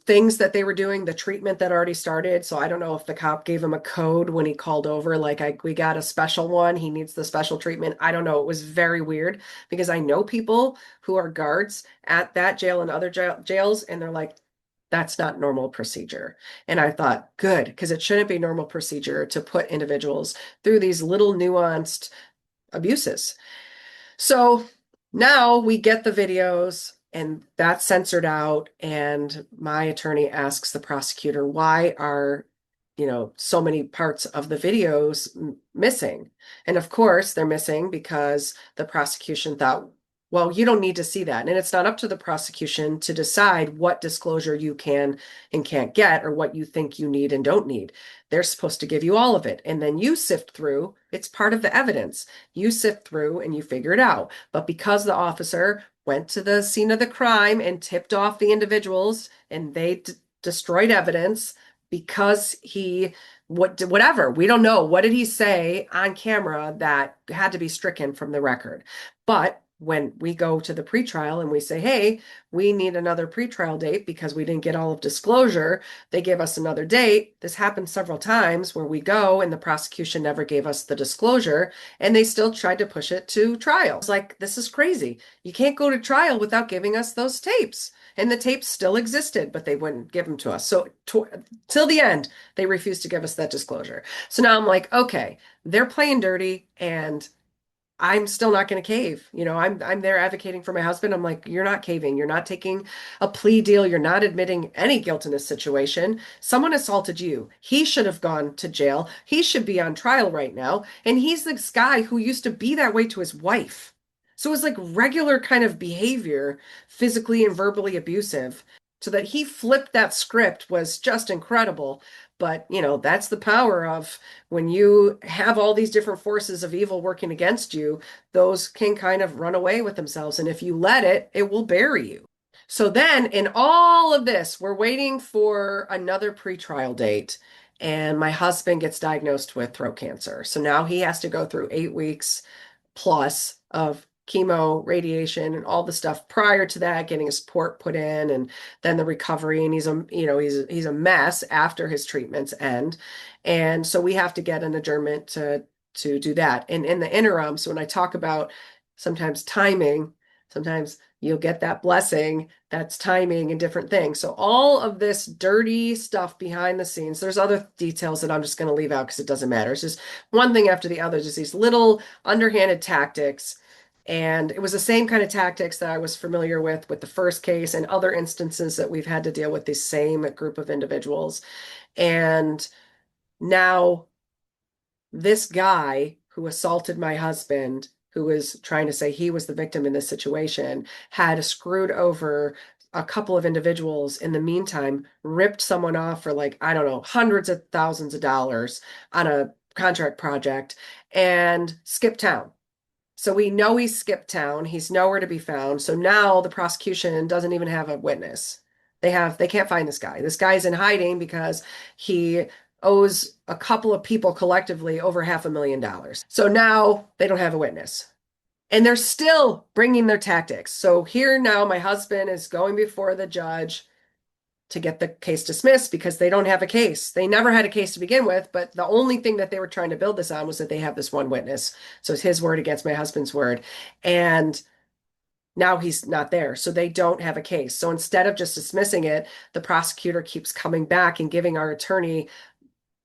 things that they were doing, the treatment that already started. So I don't know if the cop gave him a code when he called over, like we got a special one, he needs the special treatment. I don't know. It was very weird because I know people who are guards at that jail and other jails, and they're like, that's not normal procedure. And I thought, good, because it shouldn't be normal procedure to put individuals through these little nuanced abuses. So now we get the videos and that's censored out. And my attorney asks the prosecutor, why are, so many parts of the videos missing? And of course, they're missing because the prosecution thought, well, you don't need to see that. And it's not up to the prosecution to decide what disclosure you can and can't get or what you think you need and don't need. They're supposed to give you all of it. And then you sift through, it's part of the evidence. You sift through and you figure it out. But because the officer went to the scene of the crime and tipped off the individuals and they destroyed evidence because whatever, we don't know. What did he say on camera that had to be stricken from the record? But when we go to the pretrial and we say, hey, we need another pretrial date because we didn't get all of disclosure, they give us another date. This happened several times where we go and the prosecution never gave us the disclosure and they still tried to push it to trial. It's like, this is crazy. You can't go to trial without giving us those tapes. And the tapes still existed, but they wouldn't give them to us. So till the end, they refused to give us that disclosure. So now I'm like, okay, they're playing dirty and I'm still not going to cave. I'm there advocating for my husband. I'm like, you're not caving. You're not taking a plea deal. You're not admitting any guilt in this situation. Someone assaulted you. He should have gone to jail. He should be on trial right now. And he's this guy who used to be that way to his wife. So it was like regular kind of behavior, physically and verbally abusive. So that he flipped that script was just incredible. But, that's the power of when you have all these different forces of evil working against you, those can kind of run away with themselves. And if you let it, it will bury you. So then in all of this, we're waiting for another pretrial date. And my husband gets diagnosed with throat cancer. So now he has to go through 8 weeks plus of chemo, radiation, and all the stuff prior to that, getting his port put in, and then the recovery. And he's a mess after his treatments end. And so we have to get an adjournment to do that. And in the interim, so when I talk about sometimes timing, sometimes you'll get that blessing, that's timing and different things. So all of this dirty stuff behind the scenes, there's other details that I'm just going to leave out because it doesn't matter. It's just one thing after the other, just these little underhanded tactics. And it was the same kind of tactics that I was familiar with the first case and other instances that we've had to deal with the same group of individuals. And now this guy who assaulted my husband, who was trying to say he was the victim in this situation, had screwed over a couple of individuals in the meantime, ripped someone off for like, I don't know, hundreds of thousands of dollars on a contract project and skipped town. So we know he skipped town. He's nowhere to be found. So now the prosecution doesn't even have a witness. They can't find this guy. This guy's in hiding because he owes a couple of people collectively over $500,000. So now they don't have a witness. And they're still bringing their tactics. So here now my husband is going before the judge to get the case dismissed because they don't have a case. They never had a case to begin with, but the only thing that they were trying to build this on was that they have this one witness. So it's his word against my husband's word. And now he's not there. So they don't have a case. So instead of just dismissing it, the prosecutor keeps coming back and giving our attorney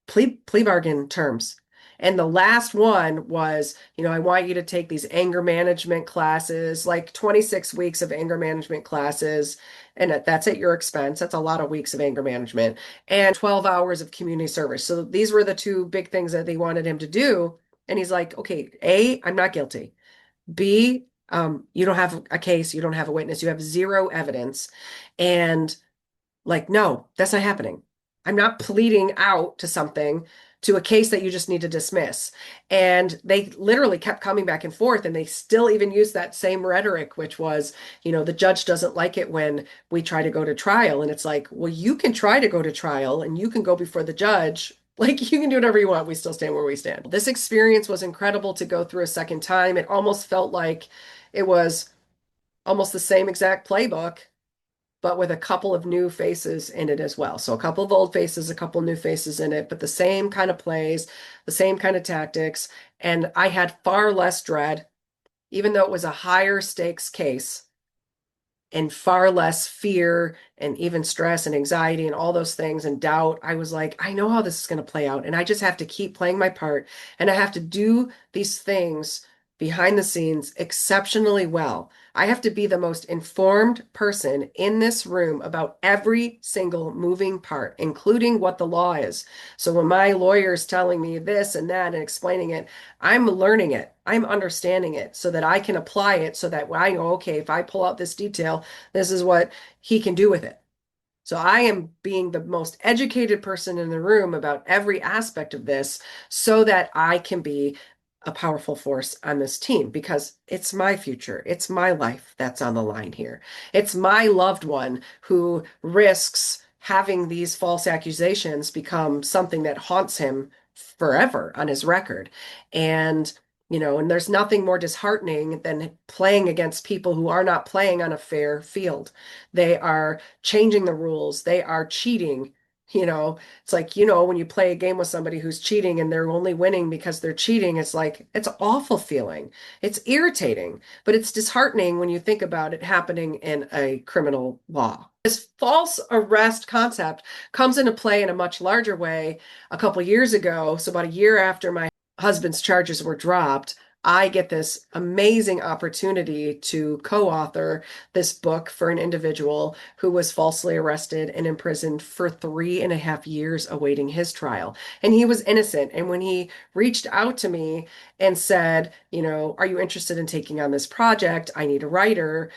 plea bargain terms. And the last one was, I want you to take these anger management classes, like 26 weeks of anger management classes. And that's at your expense. That's a lot of weeks of anger management and 12 hours of community service. So these were the two big things that they wanted him to do. And he's like, okay, A, I'm not guilty. B, you don't have a case. You don't have a witness. You have zero evidence. And like, no, that's not happening. I'm not pleading out to something, to a case that you just need to dismiss. And they literally kept coming back and forth, and they still even use that same rhetoric, which was, the judge doesn't like it when we try to go to trial. And it's like, well, you can try to go to trial and you can go before the judge. Like, you can do whatever you want. We still stand where we stand. This experience was incredible to go through a second time. It almost felt like it was almost the same exact playbook, but with a couple of new faces in it as well. So a couple of old faces, a couple of new faces in it, but the same kind of plays, the same kind of tactics. And I had far less dread, even though it was a higher stakes case, and far less fear and even stress and anxiety and all those things and doubt. I was like, I know how this is going to play out, and I just have to keep playing my part, and I have to do these things behind the scenes exceptionally well. I have to be the most informed person in this room about every single moving part, including what the law is. So when my lawyer's telling me this and that and explaining it, I'm learning it. I'm understanding it so that I can apply it, so that I know, okay, if I pull out this detail, this is what he can do with it. So I am being the most educated person in the room about every aspect of this so that I can be a powerful force on this team, because it's my future. It's my life that's on the line here. It's my loved one who risks having these false accusations become something that haunts him forever on his record. And there's nothing more disheartening than playing against people who are not playing on a fair field. They are changing the rules. They are cheating. It's like, when you play a game with somebody who's cheating and they're only winning because they're cheating, it's like, it's an awful feeling. It's irritating, but it's disheartening when you think about it happening in a criminal law. This false arrest concept comes into play in a much larger way a couple years ago. So about a year after my husband's charges were dropped, I get this amazing opportunity to co-author this book for an individual who was falsely arrested and imprisoned for 3.5 years awaiting his trial. And he was innocent. And when he reached out to me and said, are you interested in taking on this project? I need a writer.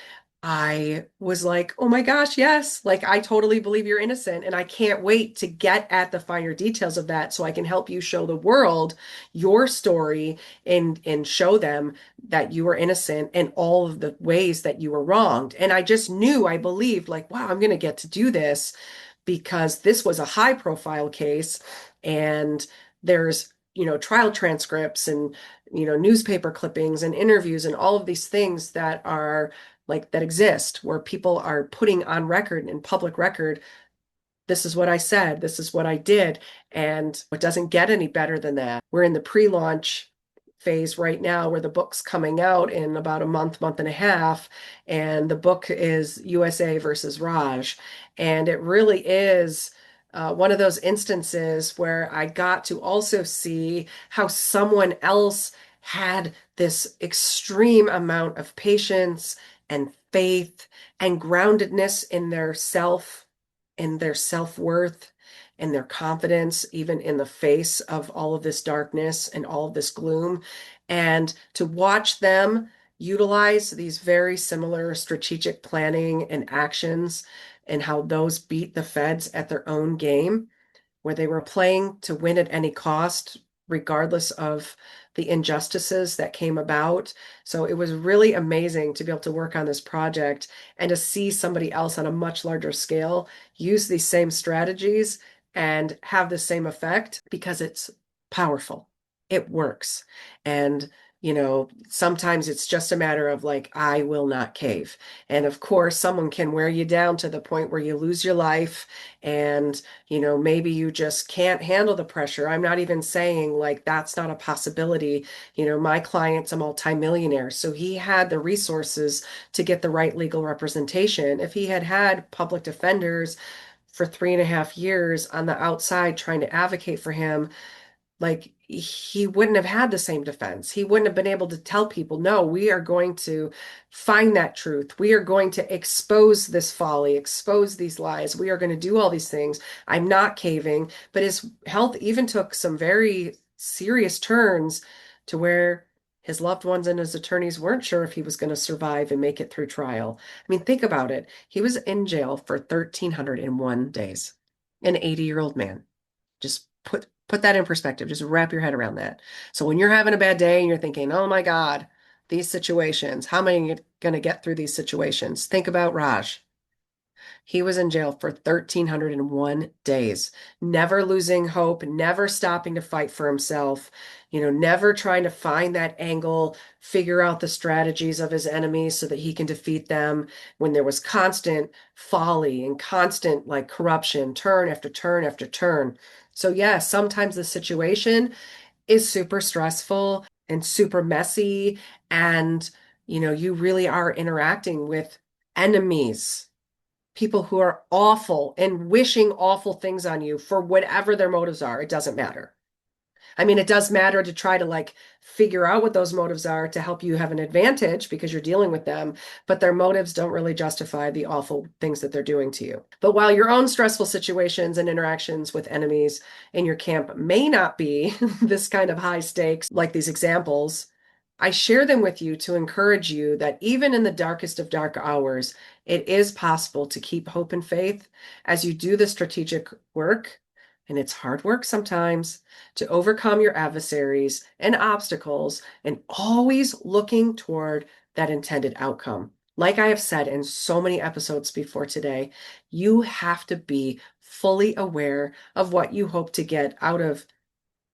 I was like, oh my gosh, yes. Like, I totally believe you're innocent. And I can't wait to get at the finer details of that so I can help you show the world your story and show them that you were innocent and all of the ways that you were wronged. And I just knew, I believed, like, wow, I'm going to get to do this because this was a high profile case. And there's trial transcripts and newspaper clippings and interviews and all of these things that are like that exist, where people are putting on record, in public record, this is what I said, this is what I did. And it doesn't get any better than that. We're in the pre-launch phase right now, where the book's coming out in about a month and a half. And the book is USA versus Raj. And it really is one of those instances where I got to also see how someone else had this extreme amount of patience and faith and groundedness in their self-worth, and their confidence, even in the face of all of this darkness and all of this gloom. And to watch them utilize these very similar strategic planning and actions, and how those beat the feds at their own game, where they were playing to win at any cost, regardless of the injustices that came about. So it was really amazing to be able to work on this project and to see somebody else on a much larger scale use these same strategies and have the same effect, because it's powerful. It works. And Sometimes it's just a matter of like, I will not cave. And of course, someone can wear you down to the point where you lose your life and, maybe you just can't handle the pressure. I'm not even saying like that's not a possibility. My client's a multimillionaire, so he had the resources to get the right legal representation. If he had had public defenders for 3.5 years on the outside trying to advocate for him, like he wouldn't have had the same defense. He wouldn't have been able to tell people, no, we are going to find that truth. We are going to expose this folly, expose these lies. We are going to do all these things. I'm not caving. But his health even took some very serious turns to where his loved ones and his attorneys weren't sure if he was going to survive and make it through trial. I mean, think about it. He was in jail for 1,301 days, an 80-year-old man. Just put that in perspective. Just wrap your head around that. So when you're having a bad day and you're thinking, "Oh my God, these situations, how am I going to get through these situations?" Think about Raj. He was in jail for 1,301 days, never losing hope, never stopping to fight for himself, never trying to find that angle, figure out the strategies of his enemies so that he can defeat them, when there was constant folly and constant like corruption, turn after turn after turn. So, yes, sometimes the situation is super stressful and super messy, and you really are interacting with enemies, people who are awful and wishing awful things on you for whatever their motives are. It doesn't matter. I mean, it does matter to try to like figure out what those motives are to help you have an advantage because you're dealing with them, but their motives don't really justify the awful things that they're doing to you. But while your own stressful situations and interactions with enemies in your camp may not be this kind of high stakes like these examples, I share them with you to encourage you that even in the darkest of dark hours, it is possible to keep hope and faith as you do the strategic work. And it's hard work sometimes to overcome your adversaries and obstacles and always looking toward that intended outcome. Like I have said in so many episodes before today, you have to be fully aware of what you hope to get out of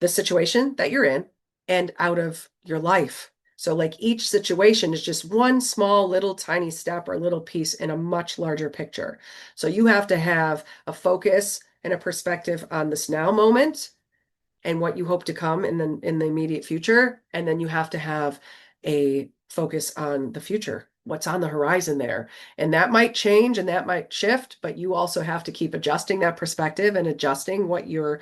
the situation that you're in and out of your life. So, like each situation is just one small, little, tiny step or little piece in a much larger picture. So, you have to have a focus and a perspective on this now moment and what you hope to come in the immediate future. And then you have to have a focus on the future, what's on the horizon there. And that might change and that might shift, but you also have to keep adjusting that perspective and adjusting what your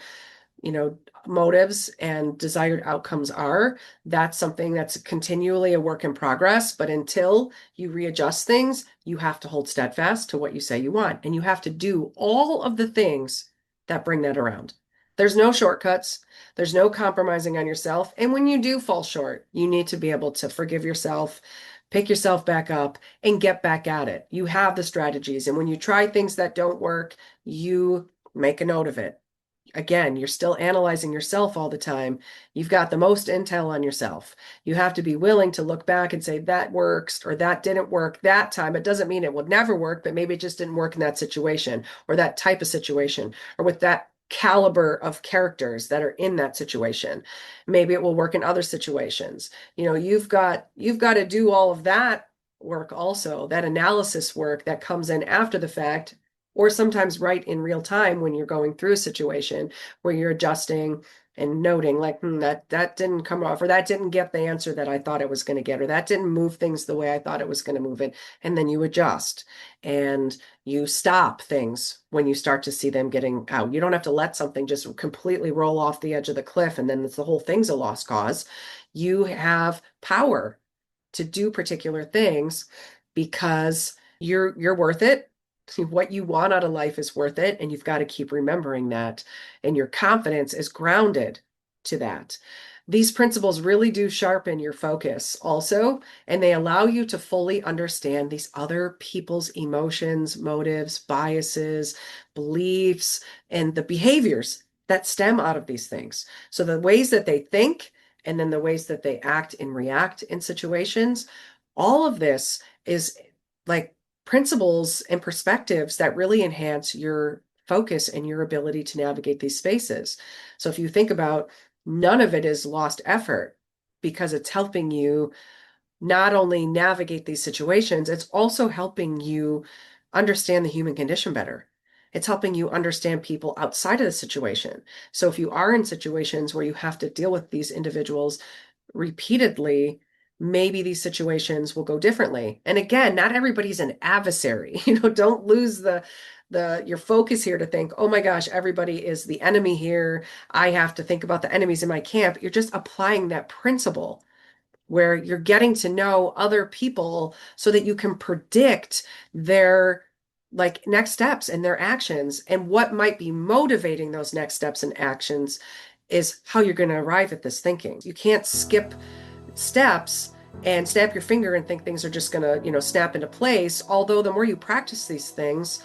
motives and desired outcomes are. That's something that's continually a work in progress. But until you readjust things, you have to hold steadfast to what you say you want. And you have to do all of the things that bring that around. There's no shortcuts. There's no compromising on yourself. And when you do fall short, you need to be able to forgive yourself, pick yourself back up, and get back at it. You have the strategies. And when you try things that don't work, you make a note of it. Again, you're still analyzing yourself all the time. You've got the most intel on yourself. You have to be willing to look back and say that works or that didn't work that time. It doesn't mean it would never work, but maybe it just didn't work in that situation or that type of situation or with that caliber of characters that are in that situation. Maybe it will work in other situations. You've got to do all of that work also, that analysis work that comes in after the fact, or sometimes right in real time when you're going through a situation where you're adjusting and noting like, that didn't come off, or that didn't get the answer that I thought it was going to get, or that didn't move things the way I thought it was going to move it. And then you adjust and you stop things when you start to see them getting out. You don't have to let something just completely roll off the edge of the cliff and then the whole thing's a lost cause. You have power to do particular things because you're worth it. What you want out of life is worth it, and you've got to keep remembering that. And your confidence is grounded to that. These principles really do sharpen your focus also, and they allow you to fully understand these other people's emotions, motives, biases, beliefs, and the behaviors that stem out of these things. So the ways that they think, and then the ways that they act and react in situations, all of this is like principles and perspectives that really enhance your focus and your ability to navigate these spaces. So if you think about, none of it is lost effort. because it's helping you not only navigate these situations, it's also helping you understand the human condition better. It's helping you understand people outside of the situation. So if you are in situations where you have to deal with these individuals repeatedly, maybe these situations will go differently. And again, not everybody's an adversary. Don't lose your focus here to think, oh my gosh, everybody is the enemy here. I have to think about the enemies in my camp. You're just applying that principle where you're getting to know other people so that you can predict their next steps and their actions, and what might be motivating those next steps and actions is how you're going to arrive at this thinking. You can't skip steps and snap your finger and think things are just going to, snap into place. Although the more you practice these things,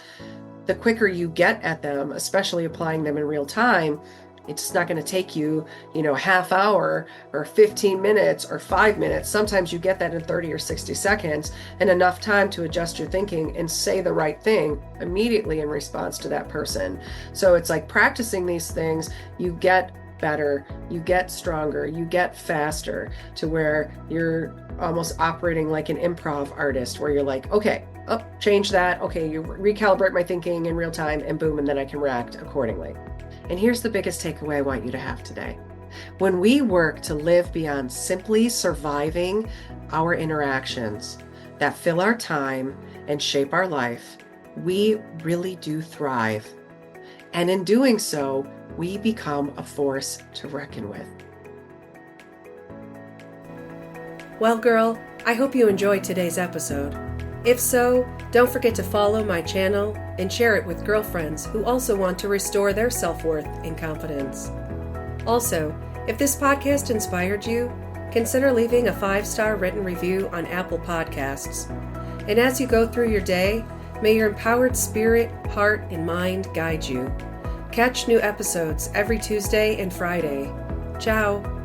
the quicker you get at them, especially applying them in real time. It's not going to take you, a half hour or 15 minutes or 5 minutes. Sometimes you get that in 30 or 60 seconds and enough time to adjust your thinking and say the right thing immediately in response to that person. So it's like practicing these things, you get better, you get stronger, you get faster to where you're almost operating like an improv artist where you're like, okay, change that. Okay, you recalibrate my thinking in real time and boom, and then I can react accordingly. And here's the biggest takeaway I want you to have today. When we work to live beyond simply surviving our interactions that fill our time and shape our life, we really do thrive. And in doing so, we become a force to reckon with. Well, girl, I hope you enjoyed today's episode. If so, don't forget to follow my channel and share it with girlfriends who also want to restore their self-worth and confidence. Also, if this podcast inspired you, consider leaving a 5-star written review on Apple Podcasts. And as you go through your day, may your empowered spirit, heart, and mind guide you. Catch new episodes every Tuesday and Friday. Ciao.